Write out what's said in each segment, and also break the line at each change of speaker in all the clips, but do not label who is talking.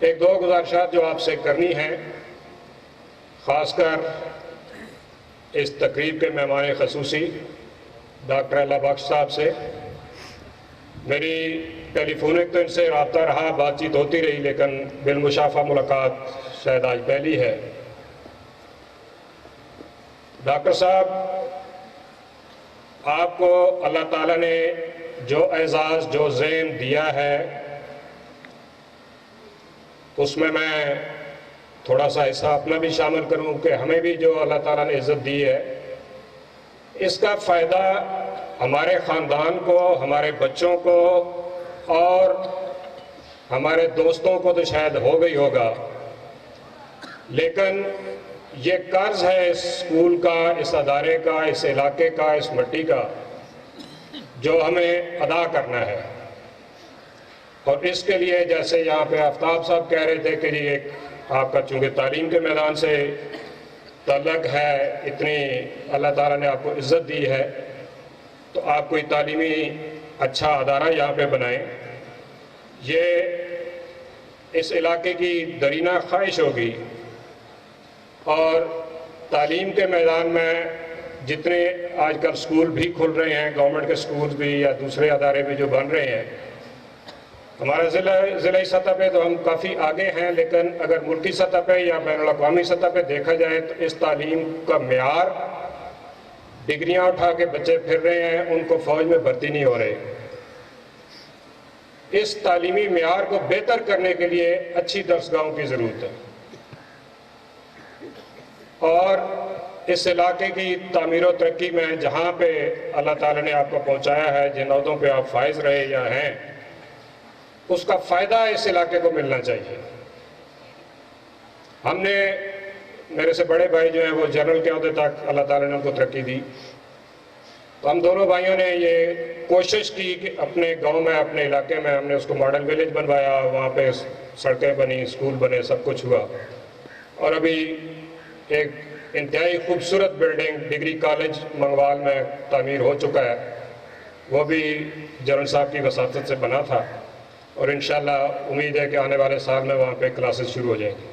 ایک دو گزارشات جو آپ سے کرنی ہیں، خاص کر اس تقریب کے مہمان خصوصی ڈاکٹر اللہ بخش صاحب سے۔ میری ٹیلی فونک تو ان سے رابطہ رہا، بات چیت ہوتی رہی، لیکن بالمشافہ ملاقات شاید آج پہلی ہے۔ ڈاکٹر صاحب، آپ کو اللہ تعالیٰ نے جو اعزاز، جو زین دیا ہے، اس میں تھوڑا سا حصہ اپنا بھی شامل کروں کہ ہمیں بھی جو اللہ تعالیٰ نے عزت دی ہے، اس کا فائدہ ہمارے خاندان کو، ہمارے بچوں کو اور ہمارے دوستوں کو تو شاید ہو گئی ہوگا، لیکن یہ قرض ہے اس اسکول کا، اس ادارے کا، اس علاقے کا، اس مٹی کا، جو ہمیں ادا کرنا ہے۔ اور اس کے لیے جیسے یہاں پہ آفتاب صاحب کہہ رہے تھے کہ جی ایک آپ کا چونکہ تعلیم کے میدان سے تعلق ہے، اتنی اللہ تعالیٰ نے آپ کو عزت دی ہے، تو آپ کوئی تعلیمی اچھا ادارہ یہاں پہ بنائیں۔ یہ اس علاقے کی درینہ خواہش ہوگی، اور تعلیم کے میدان میں جتنے آج کل سکول بھی کھل رہے ہیں، گورنمنٹ کے سکول بھی یا دوسرے ادارے بھی جو بن رہے ہیں، ہمارا ضلعی سطح پہ تو ہم کافی آگے ہیں، لیکن اگر ملکی سطح پہ یا بین الاقوامی سطح پہ دیکھا جائے تو اس تعلیم کا معیار، ڈگریاں اٹھا کے بچے پھر رہے ہیں، ان کو فوج میں بھرتی نہیں ہو رہے۔ اس تعلیمی معیار کو بہتر کرنے کے لیے اچھی درسگاہوں کی ضرورت ہے، اور اس علاقے کی تعمیر و ترقی میں جہاں پہ اللہ تعالیٰ نے آپ کو پہنچایا ہے، جن عہدوں پہ آپ فائز رہے یا ہیں، اس کا فائدہ اس علاقے کو ملنا چاہیے۔ ہم نے، میرے سے بڑے بھائی جو ہیں وہ جنرل کے عہدے تک اللہ تعالیٰ نے ان کو ترقی دی، تو ہم دونوں بھائیوں نے یہ کوشش کی کہ اپنے گاؤں میں، اپنے علاقے میں ہم نے اس کو ماڈل ویلیج بنوایا، وہاں پہ سڑکیں بنی، اسکول بنے، سب کچھ ہوا۔ اور ابھی ایک انتہائی خوبصورت بلڈنگ ڈگری کالج منگوال میں تعمیر ہو چکا ہے، وہ بھی جنرل صاحب کی وساطت سے بنا تھا، اور انشاءاللہ امید ہے کہ آنے والے سال میں وہاں پہ کلاسز شروع ہو جائیں گی۔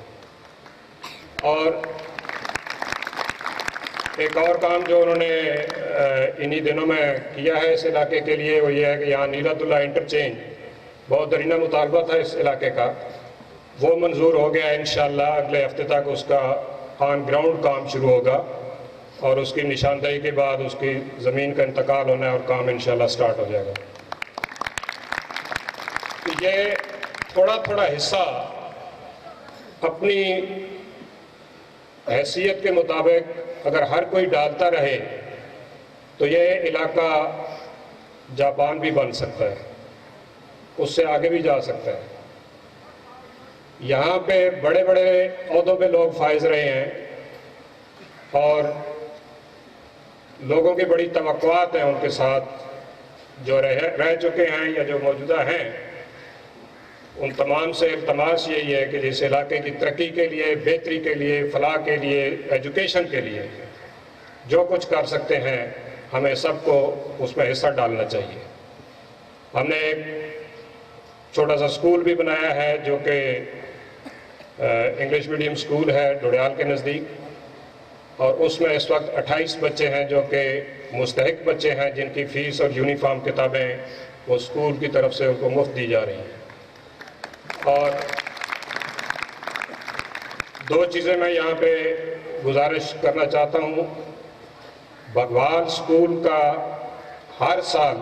اور ایک اور کام جو انہوں نے انہی دنوں میں کیا ہے اس علاقے کے لیے، وہ یہ ہے کہ یہاں نیلت اللہ انٹرچینج، بہت درینہ مطالبہ تھا اس علاقے کا، وہ منظور ہو گیا ہے۔ انشاءاللہ اگلے ہفتے تک اس کا آن گراؤنڈ کام شروع ہوگا، اور اس کی نشاندہی کے بعد اس کی زمین کا انتقال ہونا ہے اور کام انشاءاللہ سٹارٹ ہو جائے گا۔ یہ تھوڑا تھوڑا حصہ اپنی حیثیت کے مطابق اگر ہر کوئی ڈالتا رہے تو یہ علاقہ جاپان بھی بن سکتا ہے، اس سے آگے بھی جا سکتا ہے۔ یہاں پہ بڑے بڑے عہدوں پہ لوگ فائز رہے ہیں، اور لوگوں کی بڑی توقعات ہیں ان کے ساتھ، جو رہ چکے ہیں یا جو موجودہ ہیں۔ ان تمام سے التماس یہی ہے کہ اس علاقے کی ترقی کے لیے، بہتری کے لیے، فلاح کے لیے، ایجوکیشن کے لیے جو کچھ کر سکتے ہیں، ہمیں سب کو اس میں حصہ ڈالنا چاہیے۔ ہم نے ایک چھوٹا سا سکول بھی بنایا ہے جو کہ انگلش میڈیم سکول ہے ڈوڈیال کے نزدیک، اور اس میں اس وقت 28 بچے ہیں جو کہ مستحق بچے ہیں، جن کی فیس اور یونیفارم کتابیں وہ سکول کی طرف سے ان کو مفت دی جا رہی ہیں۔ اور دو چیزیں میں یہاں پہ گزارش کرنا چاہتا ہوں۔ بگوال سکول کا ہر سال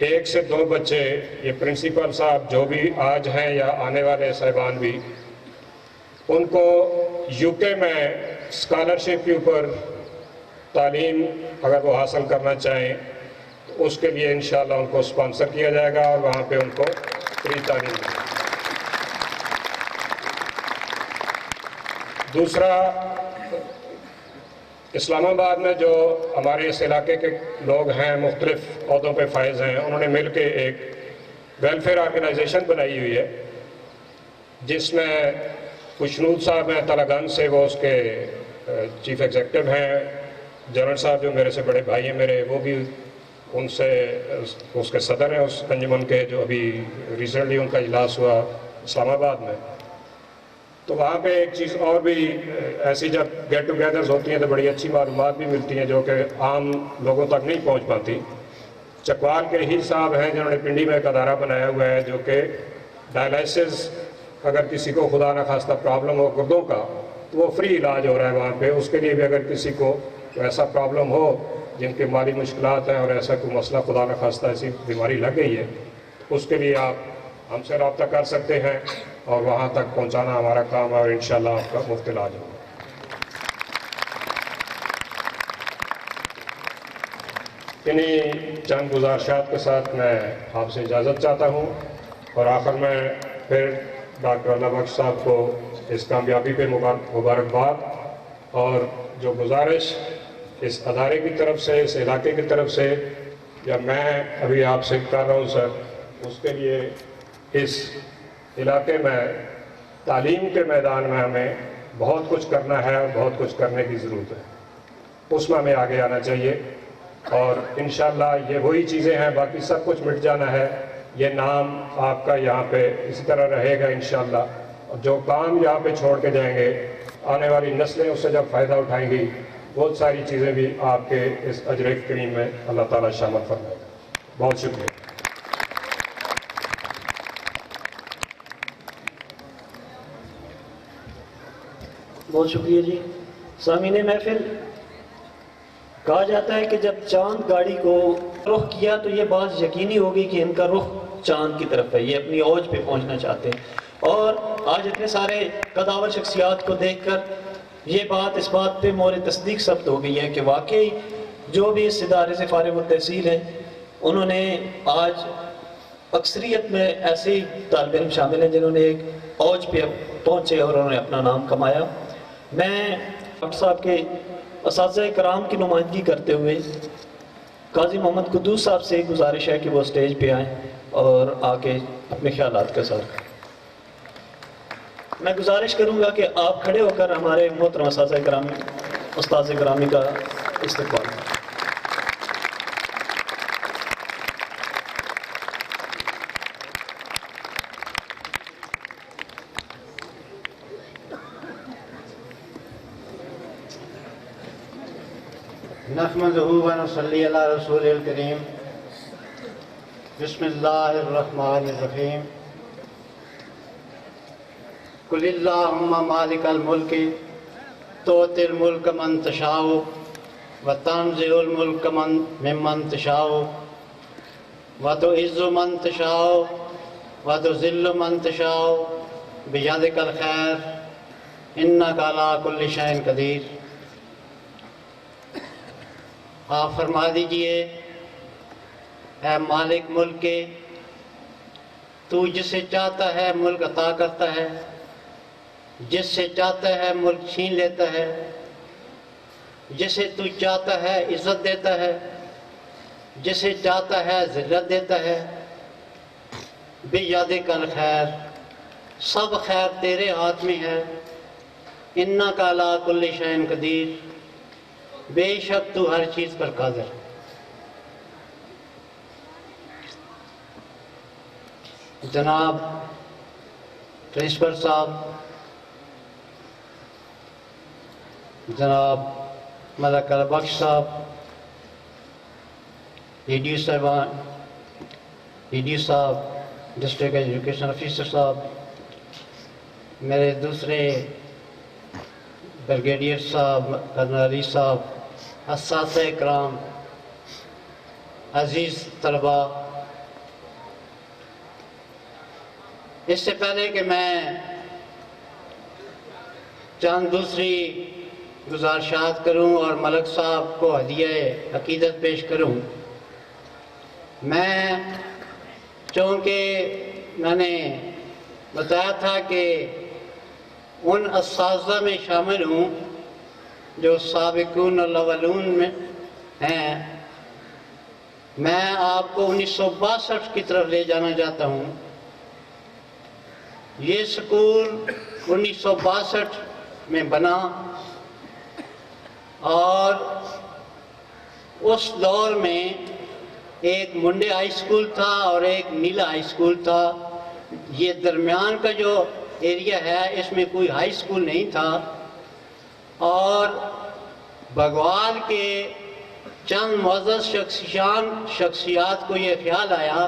1 سے 2 بچے، یہ پرنسپل صاحب جو بھی آج ہیں یا آنے والے صاحبان بھی، ان کو یو کے میں اسکالرشپ کے اوپر تعلیم اگر وہ حاصل کرنا چاہیں تو اس کے لیے انشاءاللہ ان کو اسپانسر کیا جائے گا، اور وہاں پہ ان کو فری تعلیم دی۔ دوسرا، اسلام آباد میں جو ہمارے اس علاقے کے لوگ ہیں، مختلف عہدوں پہ فائز ہیں، انہوں نے مل کے ایک ویلفیئر آرگنائزیشن بنائی ہوئی ہے، جس میں خوشنود صاحب ہیں تلگنگ سے، وہ اس کے چیف ایگزیکٹو ہیں۔ جنرل صاحب جو میرے سے بڑے بھائی ہیں میرے، وہ بھی اس کے صدر ہیں اس انجمن کے، جو ابھی ریسنٹلی ان کا اجلاس ہوا اسلام آباد میں، تو وہاں پہ ایک چیز اور بھی ایسی جب گیٹ ٹوگیدرز ہوتی ہیں تو بڑی اچھی معلومات بھی ملتی ہیں جو کہ عام لوگوں تک نہیں پہنچ پاتی۔ چکوال کے ہی صاحب ہیں جنہوں نے پنڈی میں ایک ادارہ بنایا ہوا ہے جو کہ ڈائلائسس، اگر کسی کو خدا نخواستہ پرابلم ہو گردوں کا تو وہ فری علاج ہو رہا ہے وہاں پہ۔ اس کے لیے بھی اگر کسی کو ایسا پرابلم ہو جن کے مالی مشکلات ہیں اور ایسا کوئی مسئلہ خدا نخواستہ ایسی بیماری لگ گئی ہے، اس کے لیے آپ ہم سے رابطہ کر سکتے ہیں اور وہاں تک پہنچانا ہمارا کام ہے، اور انشاءاللہ آپ کا مفت علاج ہوگا۔ انہی چند گزارشات کے ساتھ میں آپ سے اجازت چاہتا ہوں، اور آخر میں پھر ڈاکٹر اللہ بخش صاحب کو اس کامیابی پہ مبارکباد، اور جو گزارش اس ادارے کی طرف سے، اس علاقے کی طرف سے یا میں ابھی آپ سے کر رہا ہوں سر، اس کے لیے اس علاقے میں تعلیم کے میدان میں ہمیں بہت کچھ کرنا ہے اور بہت کچھ کرنے کی ضرورت ہے، اس میں ہمیں آگے آنا چاہیے، اور انشاءاللہ یہ وہی چیزیں ہیں، باقی سب کچھ مٹ جانا ہے، یہ نام آپ کا یہاں پہ اسی طرح رہے گا انشاءاللہ، اور جو کام یہاں پہ چھوڑ کے جائیں گے آنے والی نسلیں اس سے جب فائدہ اٹھائیں گی، بہت ساری چیزیں بھی آپ کے اس اجر کریم میں اللہ تعالیٰ شامل فرمائے گا۔ بہت شکریہ۔
بہت شکریہ جی۔ سامعین محفل، کہا جاتا ہے کہ جب چاند گاڑی کو رخ کیا تو یہ بات یقینی ہوگی کہ ان کا رخ چاند کی طرف ہے، یہ اپنی اوج پہ پہنچنا چاہتے ہیں، اور آج اتنے سارے قداور شخصیات کو دیکھ کر یہ بات اس بات پہ مورِ تصدیق ثبت ہو گئی ہے کہ واقعی جو بھی اس ادارے سے فارغ التحصیل ہیں انہوں نے آج اکثریت میں ایسے طالب علم شامل ہیں جنہوں نے ایک اوج پہ پہنچے اور انہوں نے اپنا نام کمایا۔ میں ڈاکٹر صاحب کے اساتذہ کرام کی نمائندگی کرتے ہوئے قاضی محمد قدوس صاحب سے گزارش ہے کہ وہ اسٹیج پہ آئیں اور آ کے اپنے خیالات کا اظہار کریں۔ میں گزارش کروں گا کہ آپ کھڑے ہو کر ہمارے محترم اساتذہ کرامی، استاذ کرامی کا استقبال کریں۔
نحمدہ و نصلی علی رسول الکریم۔ بسم اللہ الرحمن الرحیم۔ قل اللہم مالک الملک تؤتی الملک من تشاء وتنزع الملک ممن تشاء وتعز من تشاء وتذل من تشاء بیدک الخیر انک علی کل شیء قدیر۔ آپ فرما دیجئے، اے مالک ملک کے، تو جسے چاہتا ہے ملک عطا کرتا ہے، جس سے چاہتا ہے ملک چھین لیتا ہے، جسے تو چاہتا ہے عزت دیتا ہے، جسے چاہتا ہے ذلت دیتا ہے۔ بیدک الخیر، سب خیر تیرے ہاتھ میں ہے۔ انک علی کل شیء قدیر، بے شک تو ہر چیز پر قادر ہے۔ جناب پرنسپل صاحب، جناب ملک البخش صاحب، ED صاحبان، ED صاحب، ڈسٹرکٹ ایجوکیشن آفیسر صاحب، میرے دوسرے بریگیڈیئر صاحب، کرنل علی صاحب، اساتذہ اکرام، عزیز طلبہ، اس سے پہلے کہ میں چند دوسری گزارشات کروں اور ملک صاحب کو ہدیہ عقیدت پیش کروں، میں چونکہ میں نے بتایا تھا کہ ان اساتذہ میں شامل ہوں جو سابقون الاولون میں ہیں، میں آپ کو 1962 کی طرف لے جانا چاہتا ہوں۔ یہ سکول 1962 میں بنا، اور اس دور میں ایک منڈے ہائی سکول تھا اور ایک نیلا ہائی سکول تھا، یہ درمیان کا جو ایریا ہے اس میں کوئی ہائی اسکول نہیں تھا، اور بگوال کے چند معزز شخصیات کو یہ خیال آیا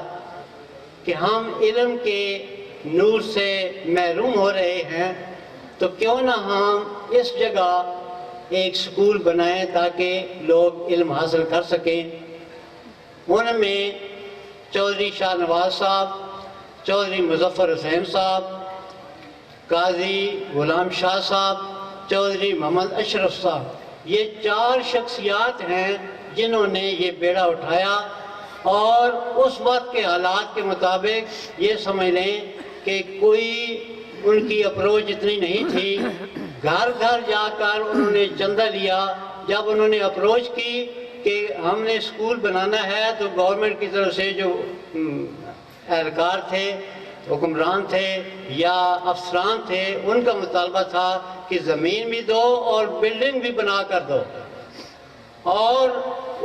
کہ ہم علم کے نور سے محروم ہو رہے ہیں، تو کیوں نہ ہم اس جگہ ایک سکول بنائیں تاکہ لوگ علم حاصل کر سکیں۔ ان میں چودھری شاہ نواز صاحب، چودھری مظفر حسین صاحب، قاضی غلام شاہ صاحب، چودھری محمد اشرف صاحب، یہ 4 شخصیات ہیں جنہوں نے یہ بیڑا اٹھایا، اور اس وقت کے حالات کے مطابق یہ سمجھ لیں کہ کوئی ان کی اپروچ اتنی نہیں تھی، گھر گھر جا کر انہوں نے چندہ لیا۔ جب انہوں نے اپروچ کی کہ ہم نے اسکول بنانا ہے تو گورنمنٹ کی طرف سے جو اہلکار تھے، حکمران تھے یا افسران تھے، ان کا مطالبہ تھا کہ زمین بھی دو اور بلڈنگ بھی بنا کر دو، اور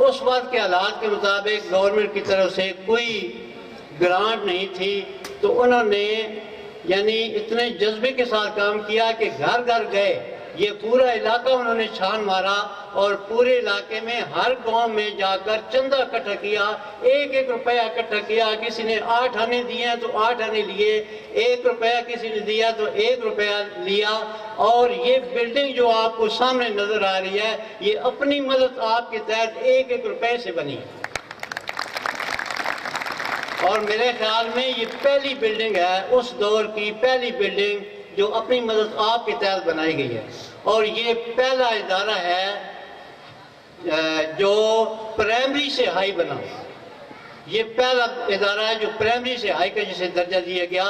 اس وقت کے حالات کے مطابق گورنمنٹ کی طرف سے کوئی گرانٹ نہیں تھی، تو انہوں نے یعنی اتنے جذبے کے ساتھ کام کیا کہ گھر گھر گئے، یہ پورا علاقہ انہوں نے چھان مارا، اور پورے علاقے میں ہر گاؤں میں جا کر چندہ اکٹھا کیا، 1 روپیہ اکٹھا کیا۔ کسی نے 8 آنے دیے ہیں تو 8 آنے لیے، 1 روپیہ کسی نے دیا تو 1 روپیہ لیا، اور یہ بلڈنگ جو آپ کو سامنے نظر آ رہی ہے یہ اپنی مدد آپ کے تحت 1 روپے سے بنی، اور میرے خیال میں یہ پہلی بلڈنگ ہے، اس دور کی پہلی بلڈنگ جو اپنی مدد آپ کے تحت بنائی گئی ہے، اور یہ پہلا ادارہ ہے جو پرائمری سے ہائی بنا، یہ پہلا ادارہ ہے جو پرائمری سے ہائی کا جسے درجہ دیا گیا۔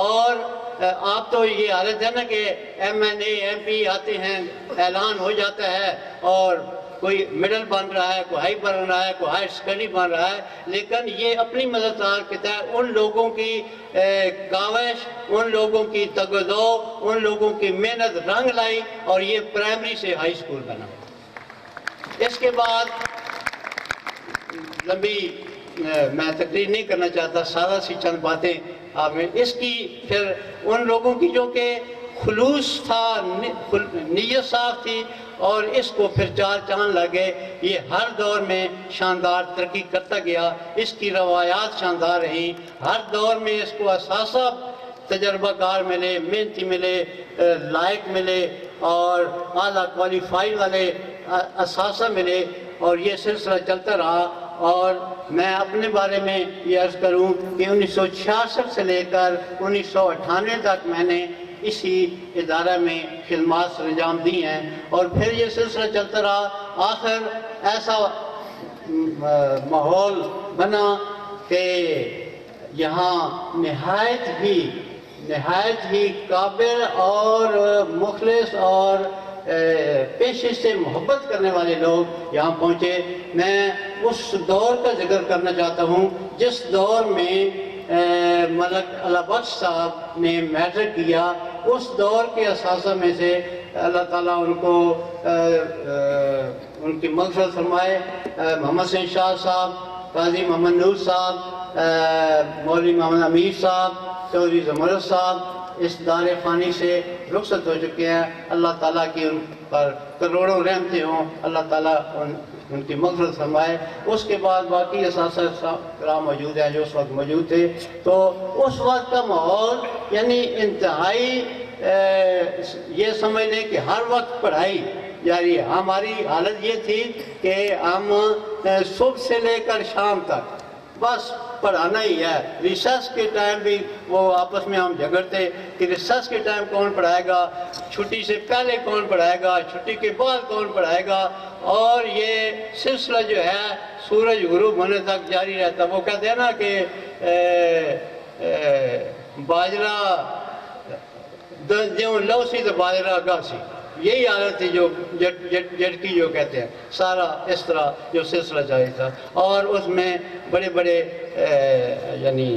اور آپ تو یہ حالت ہے نا کہ M N A M P آتے ہیں، اعلان ہو جاتا ہے، اور کوئی مڈل بن رہا ہے، کوئی ہائی بن رہا ہے، کوئی ہائی سیکنڈری بن رہا ہے، لیکن یہ اپنی مدد کے تحت ان لوگوں کی کاوش، ان لوگوں کی تگدو، ان لوگوں کی محنت رنگ لائی، اور یہ پرائمری سے ہائی اسکول بنا۔ اس کے بعد لمبی میں تقریر نہیں کرنا چاہتا، سادہ سی چند باتیں آپ میں اس کی، پھر ان لوگوں کی جو کہ خلوص تھا، نیت صاف تھی، اور اس کو پھر 4 چاند لگے، یہ ہر دور میں شاندار ترقی کرتا گیا، اس کی روایات شاندار رہیں، ہر دور میں اس کو اثاثہ تجربہ کار ملے، محنتی ملے، لائق ملے، اور اعلیٰ کوالیفائی والے اساتذہ ملے، اور یہ سلسلہ چلتا رہا۔ اور میں اپنے بارے میں یہ عرض کروں کہ 1966 سے لے کر 1998 تک میں نے اسی ادارہ میں خدمات سر انجام دی ہیں، اور پھر یہ سلسلہ چلتا رہا۔ آخر ایسا ماحول بنا کہ یہاں نہایت ہی قابل اور مخلص اور پیشے سے محبت کرنے والے لوگ یہاں پہنچے۔ میں اس دور کا ذکر کرنا چاہتا ہوں جس دور میں ملک اللہ بخش صاحب نے میٹرک کیا، اس دور کے اساتذہ میں سے اللہ تعالیٰ ان کو ان کی مغفرت فرمائے، محمد حسین شاہ صاحب، قاضی محمد نور صاحب، مولوی محمد امیر صاحب، چودھری زمرد صاحب اس دار فانی سے رخصت ہو چکے ہیں۔ اللہ تعالیٰ کی ان پر کروڑوں رحمتیں ہوں، اللہ تعالیٰ ان کی مغفرت فرمائے۔ اس کے بعد باقی اساتذہ کرام موجود ہیں جو اس وقت موجود تھے، تو اس وقت کا ماحول یعنی انتہائی یہ سمجھ لیں کہ ہر وقت پڑھائی جاری ہے۔ ہماری حالت یہ تھی کہ ہم صبح سے لے کر شام تک بس پڑھانا ہی ہے۔ ریسرچ کے ٹائم بھی وہ آپس میں ہم جھگڑتے کہ ریسرچ کے ٹائم کون پڑھائے گا، چھٹی سے پہلے کون پڑھائے گا، چھٹی کے بعد کون پڑھائے گا، اور یہ سلسلہ جو ہے سورج غروب ہونے تک جاری رہتا۔ وہ کہتے ہیں نا کہ باجرہ جو لو سی تو باجرہ گاہ سی، یہی حالت تھی جو جٹکی جو کہتے ہیں، سارا اس طرح جو سلسلہ جاری تھا۔ اور اس میں بڑے بڑے یعنی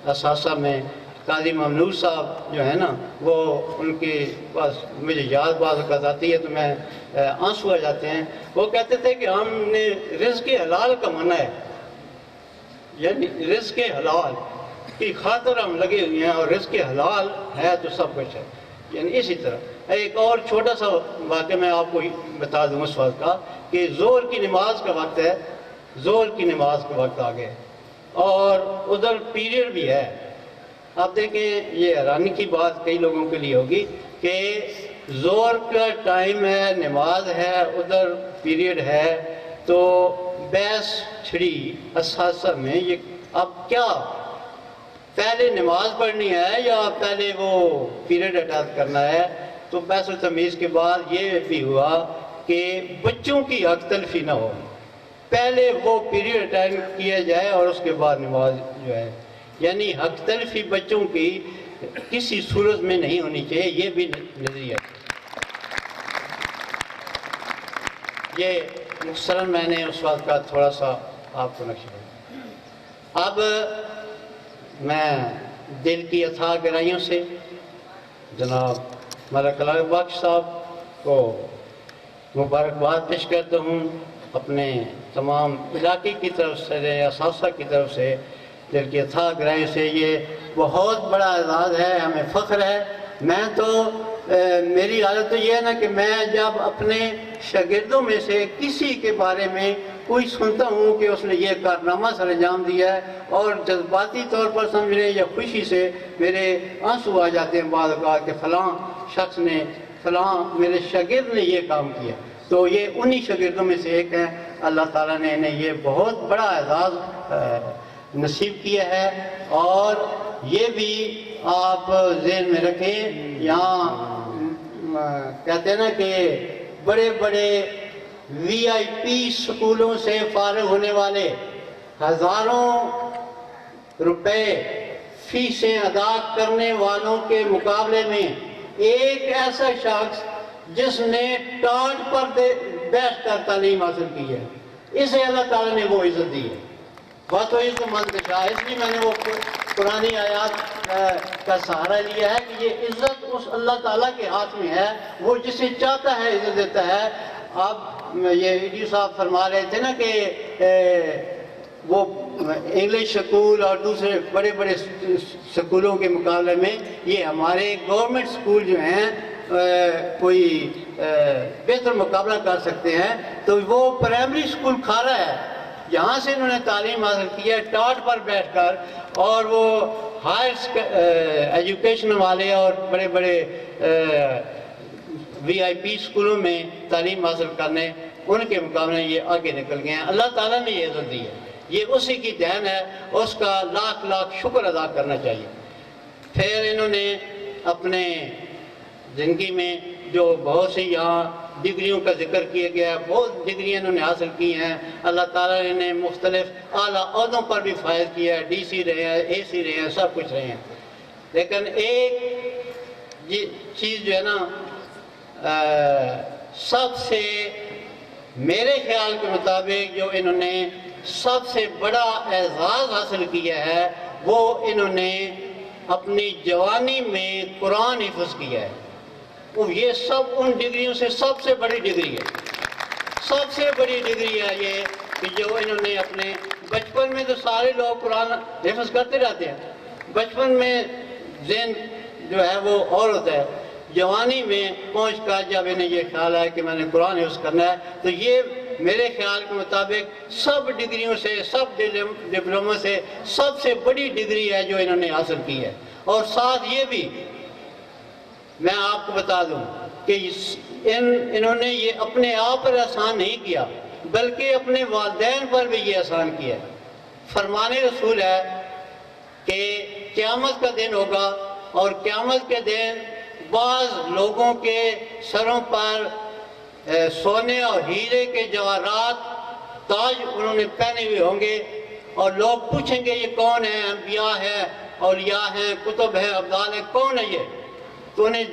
اساتذہ میں قاضی ممنور صاحب جو ہے نا، وہ ان کی بس مجھے یاد بعض اوقات آتی ہے تو میں آنسو آ جاتے ہیں۔ وہ کہتے تھے کہ ہم نے رزق حلال کمانا ہے، یعنی رزق حلال، کی خاطر ہم لگے ہوئے ہیں، اور رزق حلال ہے تو سب کچھ ہے. یعنی اسی طرح ایک اور چھوٹا سا واقعہ میں آپ کو بتا دوں اس وقت کا، کہ زور کی نماز کا وقت ہے، زور کی نماز کا وقت آ گیا اور ادھر پیریڈ بھی ہے. آپ دیکھیں یہ حیرانی کی بات کئی لوگوں کے لیے ہوگی کہ زور کا ٹائم ہے، نماز ہے، ادھر پیریڈ ہے، تو بحث چھڑی اساتذہ میں یہ اب کیا پہلے نماز پڑھنی ہے یا پہلے وہ پیریڈ اٹینڈ کرنا ہے. تو بحث و تمیز کے بعد یہ بھی ہوا کہ بچوں کی حق تلفی نہ ہو، پہلے وہ پیریڈ اٹینڈ کیا جائے اور اس کے بعد نماز جو ہے، یعنی حق تلفی بچوں کی کسی صورت میں نہیں ہونی چاہیے. یہ بھی نظریہ یہ مختصراً میں نے اس بات کا تھوڑا سا آپ کو نقشہ بتایا. اب میں دل کی اتھاہ گہرائیوں سے جناب ملک کلام بخش صاحب کو مبارکباد پیش کرتا ہوں، اپنے تمام علاقے کی طرف سے، اساتذہ کی طرف سے دل کی اتھاہ گہرائیوں سے. یہ بہت بڑا اعزاز ہے، ہمیں فخر ہے. میں تو میری حالت تو یہ ہے نا کہ میں جب اپنے شاگردوں میں سے کسی کے بارے میں کوئی سنتا ہوں کہ اس نے یہ کارنامہ سر انجام دیا ہے، اور جذباتی طور پر سمجھ لیں یا خوشی سے میرے آنسو آ جاتے ہیں بعض اوقات کہ فلاں شخص نے، فلاں میرے شاگرد نے یہ کام کیا. تو یہ انہی شاگردوں میں سے ایک ہے. اللہ تعالیٰ نے انہیں یہ بہت بڑا اعزاز نصیب کیا ہے. اور یہ بھی آپ ذہن میں رکھیں، یہاں کہتے ہیں نا کہ بڑے بڑے وی آئی پی سکولوں سے فارغ ہونے والے ہزاروں روپے فیسیں ادا کرنے والوں کے مقابلے میں ایک ایسا شخص جس نے ٹاٹ پر بیٹھ کر تعلیم حاصل کی ہے، اسے اللہ تعالیٰ نے وہ عزت دی ہے. بات ہوئی تو منتشا، اس لیے میں نے وہ قرآنی آیات کا سہارا لیا ہے کہ یہ عزت اس اللہ تعالیٰ کے ہاتھ میں ہے، وہ جسے چاہتا ہے عزت دیتا ہے. اب یہ ایڈیو صاحب فرما رہے تھے نا کہ وہ انگلش سکول اور دوسرے بڑے بڑے سکولوں کے مقابلے میں یہ ہمارے گورنمنٹ سکول جو ہیں کوئی بہتر مقابلہ کر سکتے ہیں. تو وہ پرائمری سکول کھارا ہے، یہاں سے انہوں نے تعلیم حاصل کی ہے ٹاٹ پر بیٹھ کر، اور وہ ہائر ایجوکیشن والے اور بڑے بڑے وی آئی پی سکولوں میں تعلیم حاصل کرنے ان کے مقابلے یہ آگے نکل گئے ہیں. اللہ تعالیٰ نے یہ عزت دی ہے، یہ اسی کی دین ہے، اس کا لاکھ لاکھ شکر ادا کرنا چاہیے. پھر انہوں نے اپنے زندگی میں جو بہت سی یہاں ڈگریوں کا ذکر کیا گیا ہے، بہت ڈگریاں انہوں نے حاصل کی ہیں. اللہ تعالیٰ نے انہیں مختلف اعلیٰ عہدوں پر بھی فائز کیا ہے، ڈی سی رہے ہیں، اے سی رہے ہیں، سب کچھ رہے ہیں. لیکن ایک چیز جو ہے نا سب سے میرے خیال کے مطابق جو انہوں نے سب سے بڑا اعزاز حاصل کیا ہے، وہ انہوں نے اپنی جوانی میں قرآن حفظ کیا ہے. یہ سب ان ڈگریوں سے سب سے بڑی ڈگری ہے، سب سے بڑی ڈگری ہے یہ کہ جو انہوں نے اپنے بچپن میں، تو سارے لوگ قرآن حفظ کرتے رہتے ہیں، بچپن میں ذہن جو ہے وہ اور ہوتا ہے. جوانی میں پہنچ کر جب انہیں یہ خیال ہے کہ میں نے قرآن حفظ کرنا ہے، تو یہ میرے خیال کے مطابق سب ڈگریوں سے، سب ڈپلوموں سے سب سے بڑی ڈگری ہے جو انہوں نے حاصل کی ہے. اور ساتھ یہ بھی میں آپ کو بتا دوں کہ انہوں نے یہ اپنے آپ پر احسان نہیں کیا، بلکہ اپنے والدین پر بھی یہ احسان کیا. فرمان رسول ہے کہ قیامت کا دن ہوگا، اور قیامت کے دن بعض لوگوں کے سروں پر سونے اور ہیرے کے جواہرات تاج انہوں نے پہنے ہوئے ہوں گے، اور لوگ پوچھیں گے یہ کون ہے، انبیاء ہے، اولیاء ہیں، کتب ہے، ابدال ہے، کون ہے یہ؟ تو انہیں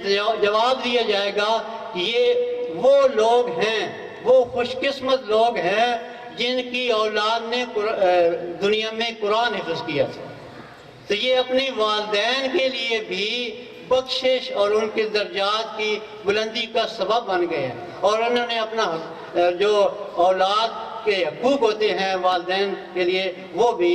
جواب دیا جائے گا کہ یہ وہ لوگ ہیں، وہ خوش قسمت لوگ ہیں جن کی اولاد نے دنیا میں قرآن حفظ کیا تھا. تو یہ اپنی والدین کے لیے بھی بخشش اور ان کے درجات کی بلندی کا سبب بن گئے ہیں، اور انہوں نے اپنا جو اولاد کے حقوق ہوتے ہیں والدین کے لیے، وہ بھی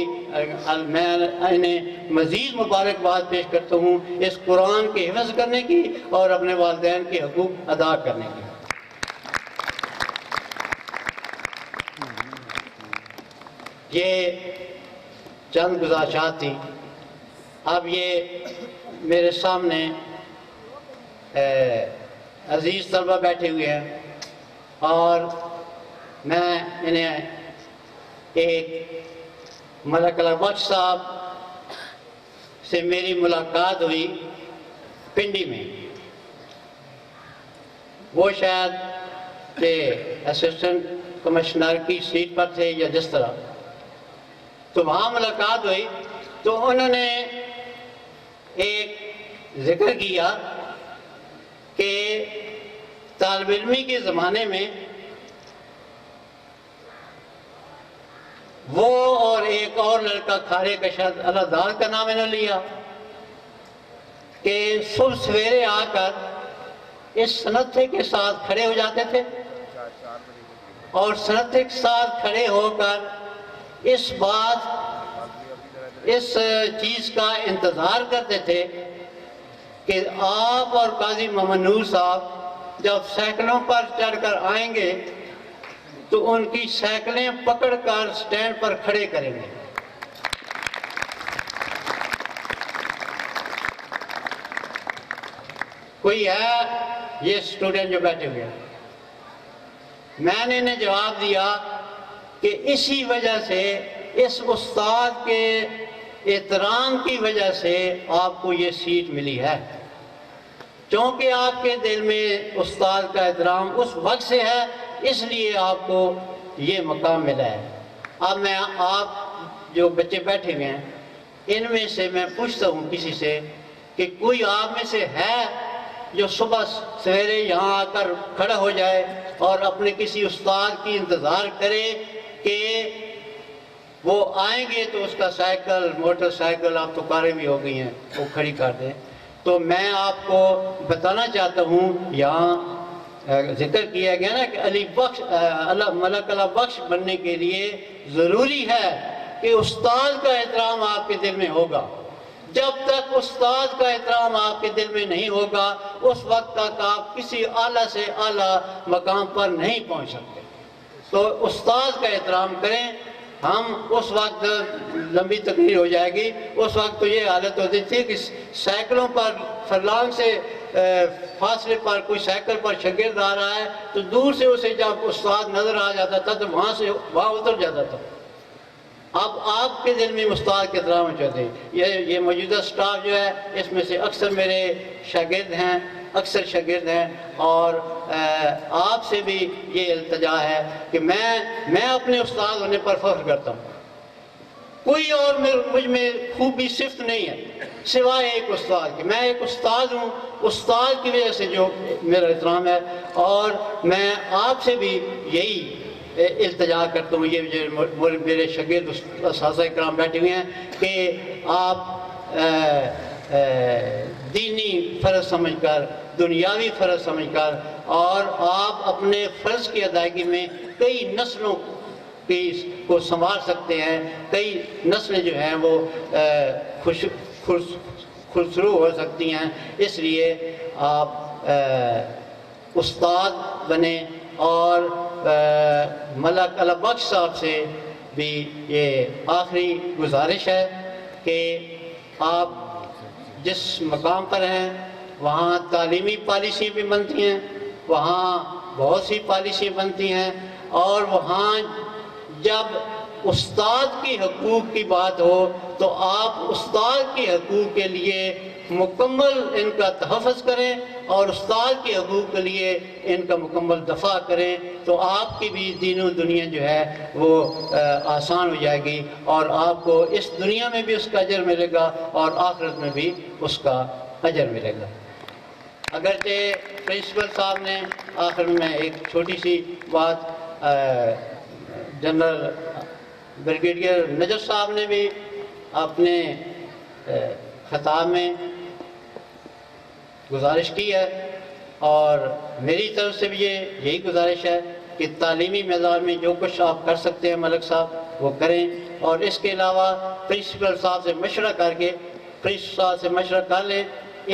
میں انہیں مزید مبارکباد پیش کرتا ہوں اس قرآن کے حفظ کرنے کی اور اپنے والدین کے حقوق ادا کرنے کی۔ یہ چند گزارشات تھیں۔ اب یہ میرے سامنے عزیز طلبہ بیٹھے ہوئے ہیں اور میں انہیں ایک ملک بخش صاحب سے میری ملاقات ہوئی پنڈی میں، وہ شاید کہ اسسٹنٹ کمشنر کی سیٹ پر تھے یا جس طرح، تو وہاں ملاقات ہوئی تو انہوں نے ایک ذکر کیا کہ طالب علمی کے زمانے میں وہ اور ایک اور لڑکا کھارے کا شاید اللہ دار کا نام انہوں نے لیا کہ صبح سویرے آ کر اس سنتھے کے ساتھ کھڑے ہو جاتے تھے اور سنتھے کے ساتھ کھڑے ہو کر اس چیز کا انتظار کرتے تھے کہ آپ اور قاضی محمد نور صاحب جب سائیکلوں پر چڑھ کر آئیں گے تو ان کی سائیکلیں پکڑ کر سٹینڈ پر کھڑے کریں گے۔ کوئی ہے یہ اسٹوڈنٹ جو بیٹھے ہوئے ہیں؟ میں نے انہیں جواب دیا کہ اسی وجہ سے، اس استاد کے احترام کی وجہ سے آپ کو یہ سیٹ ملی ہے، چونکہ آپ کے دل میں استاد کا احترام اس وقت سے ہے، اس لیے آپ کو یہ مقام ملا ہے۔ اب میں آپ جو بچے بیٹھے ہوئے ہیں ان میں سے میں پوچھتا ہوں کسی سے کہ کوئی آپ میں سے ہے جو صبح سویرے یہاں آ کر کھڑا ہو جائے اور اپنے کسی استاد کی انتظار کرے کہ وہ آئیں گے تو اس کا سائیکل، موٹر سائیکل، اب تو کاریں بھی ہو گئی ہیں، وہ کھڑی کر دیں؟ تو میں آپ کو بتانا چاہتا ہوں، یہاں ذکر کیا گیا نا کہ ملک اللہ بخش بننے کے لیے ضروری ہے کہ استاد کا احترام آپ کے دل میں ہوگا۔ جب تک استاد کا احترام آپ کے دل میں نہیں ہوگا اس وقت تک آپ کسی اعلیٰ سے اعلیٰ مقام پر نہیں پہنچ سکتے۔ تو استاد کا احترام کریں۔ ہم اس وقت لمبی تقریر ہو جائے گی، اس وقت تو یہ حالت ہوتی تھی کہ سائیکلوں پر فرلانگ سے فاصلے پر کوئی سائیکل پر شاگرد آ رہا ہے تو دور سے اسے جب استاد نظر آ جاتا تھا تو وہاں اتر جاتا تھا۔ اب آپ کے دل میں استاد کے احترام چاہتے ہیں۔ یہ موجودہ سٹاف جو ہے اس میں سے اکثر میرے شاگرد ہیں، شاگرد ہیں، اور آپ سے بھی یہ التجا ہے کہ میں اپنے استاد ہونے پر فخر کرتا ہوں۔ کوئی اور مجھ میں خوبی صفت نہیں ہے سوائے ایک استاد کی۔ میں ایک استاد ہوں، استاد کی وجہ سے جو میرا احترام ہے، اور میں آپ سے بھی یہی التجا کرتا ہوں، یہ میرے شاگرد اساتذہ کرام بیٹھے ہوئے ہیں، کہ آپ دینی فرض سمجھ کر، دنیاوی فرض سمجھ کر، اور آپ اپنے فرض کی ادائیگی میں کئی نسلوں کو سنوار سکتے ہیں، کئی نسلیں جو ہیں وہ خسرو ہو سکتی ہیں۔ اس لیے آپ استاد بنیں، اور ملک اللہ بخش صاحب سے بھی یہ آخری گزارش ہے کہ آپ جس مقام پر ہیں وہاں تعلیمی پالیسی بھی بنتی ہیں، وہاں بہت سی پالیسی بنتی ہیں، اور وہاں جب استاد کی حقوق کی بات ہو تو آپ استاد کے حقوق کے لیے مکمل ان کا تحفظ کریں اور استاد کے حقوق کے لیے ان کا مکمل دفاع کریں، تو آپ کی بھی دین و دنیا جو ہے وہ آسان ہو جائے گی، اور آپ کو اس دنیا میں بھی اس کا اجر ملے گا اور آخرت میں بھی اس کا اجر ملے گا۔ اگرچہ پرنسپل صاحب نے آخر میں ایک چھوٹی سی بات جنرل بریگیڈیئر نجف صاحب نے بھی اپنے خطاب میں گزارش کی ہے، اور میری طرف سے بھی یہی گزارش ہے کہ تعلیمی میدان میں جو کچھ آپ کر سکتے ہیں ملک صاحب وہ کریں، اور اس کے علاوہ پرنسپل صاحب سے مشورہ کر کے کر لیں،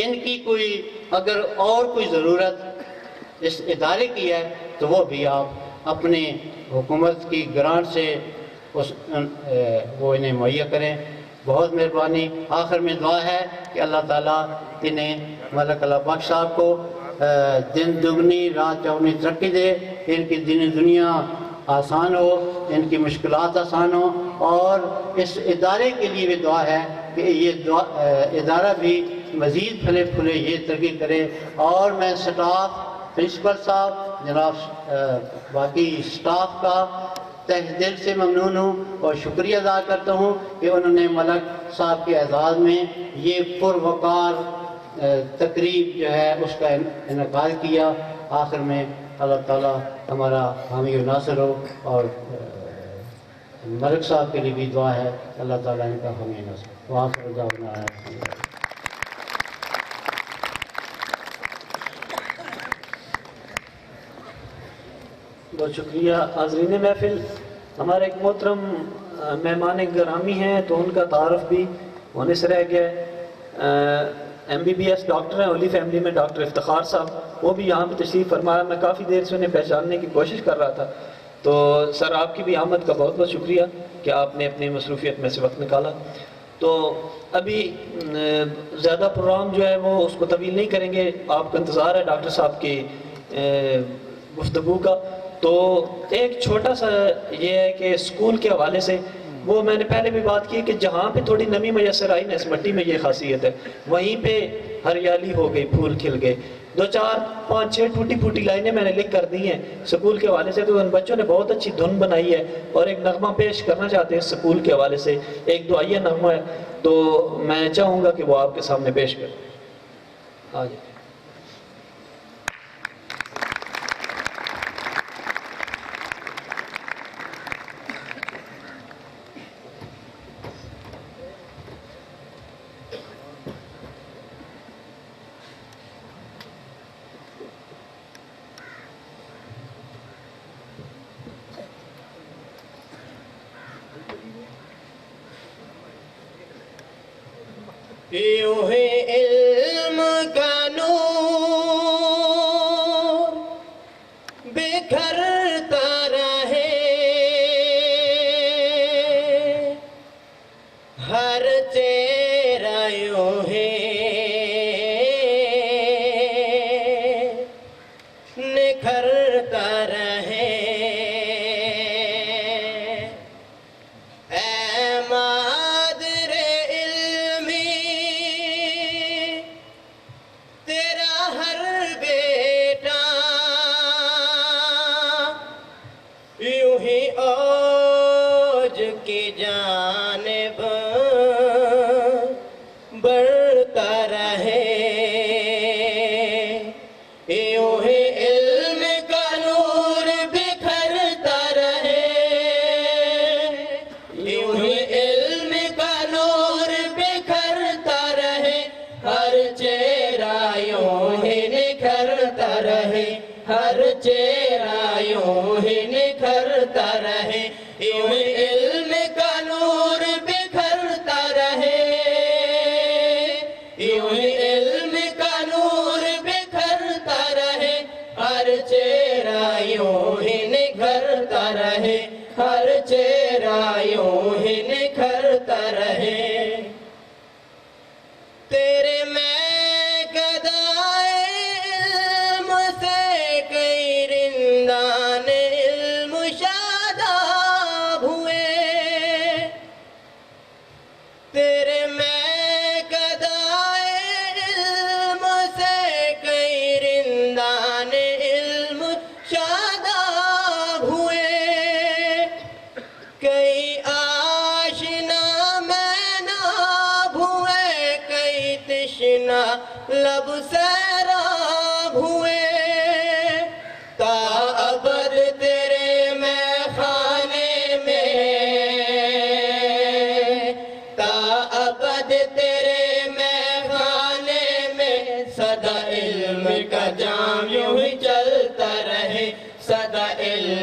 ان کی کوئی اگر اور کوئی ضرورت اس ادارے کی ہے تو وہ بھی آپ اپنے حکومت کی گرانٹ سے وہ انہیں مہیا کریں۔ بہت مہربانی۔ آخر میں دعا ہے کہ اللہ تعالیٰ انہیں ملک اللہ بخش صاحب کو دن دگنی رات چوگنی ترقی دے، ان کی دنیا آسان ہو، ان کی مشکلات آسان ہو، اور اس ادارے کے لیے بھی دعا ہے کہ یہ ادارہ بھی مزید پھلے پھولے، یہ ترقی کرے۔ اور میں سٹاف، پرنسپل صاحب، جناب باقی سٹاف کا تہ دل سے ممنون ہوں اور شکریہ ادا کرتا ہوں کہ انہوں نے ملک صاحب کے اعزاز میں یہ پروقار تقریب جو ہے اس کا انعقاد کیا۔ آخر میں اللہ تعالیٰ ہمارا حامی و ناصر ہو، اور ملک صاحب کے لیے بھی دعا ہے اللہ تعالیٰ ان کا حامی و ناصر ہو۔ وآخر دعوانا
بہت شکریہ۔ حاضرین محفل، ہمارے ایک محترم مہمان گرامی ہیں تو ان کا تعارف بھی ہونے سے رہ گیا ہے۔ MBBS ڈاکٹر ہیں، ہولی فیملی میں ڈاکٹر افتخار صاحب، وہ بھی یہاں پہ تشریف فرمایا۔ میں کافی دیر سے انہیں پہچاننے کی کوشش کر رہا تھا، تو سر آپ کی بھی آمد کا بہت بہت شکریہ کہ آپ نے اپنی مصروفیت میں سے وقت نکالا۔ تو ابھی زیادہ پروگرام جو ہے وہ اس کو طویل نہیں کریں گے، آپ کا انتظار ہے ڈاکٹر صاحب کی گفتگو کا۔ تو ایک چھوٹا سا یہ ہے کہ اسکول کے حوالے سے، وہ میں نے پہلے بھی بات کی کہ جہاں پہ تھوڑی نمی میسر آئی نا، اس مٹی میں یہ خاصیت ہے، وہیں پہ ہریالی ہو گئی، پھول کھل گئے۔ 2 4 5 6 ٹوٹی پھوٹی لائنیں میں نے لکھ کر دی ہیں سکول کے حوالے سے، تو ان بچوں نے بہت اچھی دھن بنائی ہے اور ایک نغمہ پیش کرنا چاہتے ہیں سکول کے حوالے سے، ایک دعائیہ نغمہ ہے، تو میں چاہوں گا کہ وہ آپ کے سامنے پیش کریں۔ آ جائیں۔
یوں ہی علم کا نور بکھرتا رہے، ہر چہرہ یوں ہی نکھرتا رہے۔ کی جانب بڑھتا رہے، یوں ہی علم کا نور بکھرتا رہے، یوں ہی علم کا نور بکھرتا رہے، ہر چہرہ یوں ہی نکھرتا رہے، ہر چہرہ یوں ہی نکھرتا رہے، یوں ہی علم کا نور بکھرتا رہے، یوں ہی علم کا نور بکھرتا رہے، ہر چہرہ یوں ہی نکھرتا رہے، ہر چہرہ یوں ہی نکھرتا رہے۔ تیرے میں گدائے علم سے کئی رندان علم شاداب ہوئے، تیرے میں گدائے علم سے کئی رندان علم شاداب ہوئے، کئی آشنا میں ناب ہوئے، کئی تشنا لب سیراب ہوئے، تا ابد تیرے میں خانے میں، تا ابد تیرے میں خانے میں، سدا علم کا جام یوں ہی چلتا رہے، سدا علم